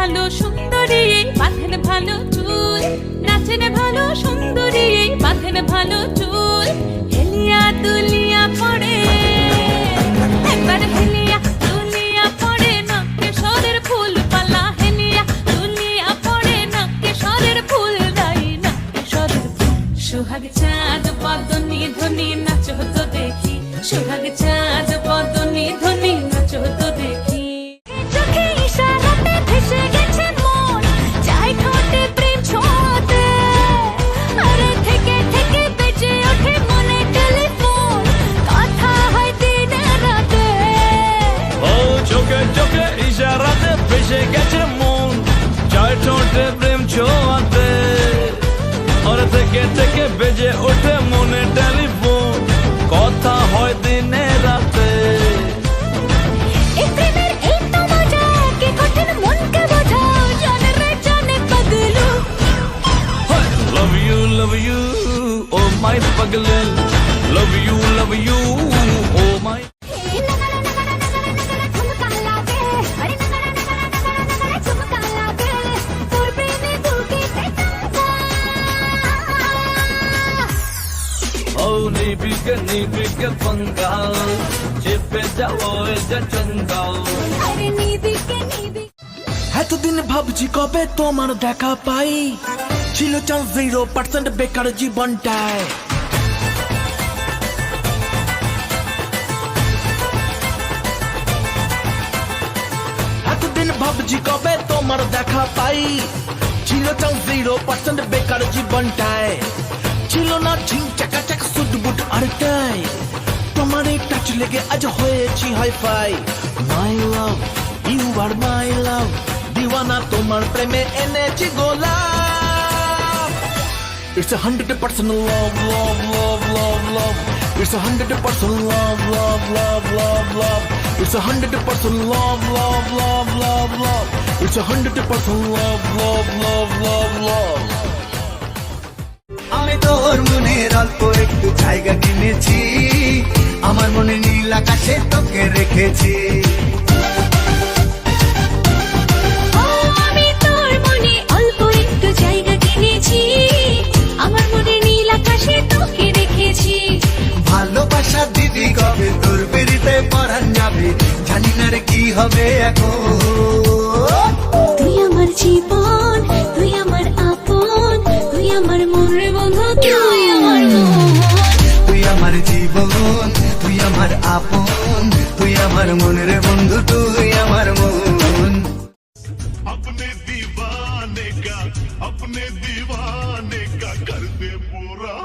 ভালো সুন্দরী বাঁধেন ভালো চুল, নাচেন ভালো সুন্দরী বাঁধেন ভালো চুল। হেলিয়া দুলিয়া পড়ে একবার হেলিয়া দুলিয়া পড়ে নাকে সরের ফুল পালা, হেলিয়া দুলিয়া পড়ে নাকে সরের ফুল দাই নাকে সরের ফুল। সোহাগ চাঁদ পদনি ধ্বনি নাচ হতো দেখি, সোহাগ চাঁদ পদনি ধ্বনি নাচ হতো দেখি। চোখে ইশারাতে ভেসে গেছে মন, চাই ঠোঁটে প্রেম ছোঁয়াতে, আরে থেকে থেকে বেজে ওঠে মনে টেলিফোন, কথা হয় দিনে রাতে। ও চোখে চোখে ইশারাতে ভেসে গেছে মন, চাই ঠোঁটে প্রেম ছোঁয়াতে, আর থেকে থেকে বেজে ওঠে মনে টেলিফোন, কথা হয় দিনে রাতে। এই প্রেমের এই তো মজা, কি কঠিন মনকে বোঝা, জানে রে জানে Paglu. Love you, oh my pagalin. Love you, oh my. Oh, নিবিকে पंगाल, চেপে যাও এটা চঙ্গাল। এতদিন ভাবছি কবে তোমার দেখা পাই, ছিল চান্স 0% বেকার জীবনটায়। এতদিন ভাবছি কবে তোমার দেখা পাই, ছিল চান্স 0% বেকার জীবনটায়। ছিল না ঝিং চাকাচাক সুটবুট আর টাই, তোমার এই টাচ লেগে আজ হয়েছি হাইফাই। মাই লাভ ইউ আর মাই লাভ, দিওয়ানা তোমার প্রেমে এনেছি গোলাপ। It's 100% love, love, love, love, love. It's 100% love, love, love, love, love. It's 100% love, love, love, love, love. It's 100% love, love, love, love, love. আমি তোর মনের অল্প একটু জায়গা কিনেছি, আমার মনে নীল আকাশে তোকে রেখেছি। আমি তোর মনে অল্প একটু জায়গা কিনেছি, আমার মনে নীল আকাশে তোকে রেখেছি। ভালোবাসা দিদি কবে তোর বেরিতে পরান যাবে, জানি না রে কি হবে এখন। তুই আমার জীবন, তুই আমার আপন, তুই আমার মন রে বন্ধু, তুই আমার মন। তুই আমার জীবন, তুই আমার আপন, তুই আমার মন রে বন্ধু, তুই আমার মন। अपने दीवाने का कर दे पूरा।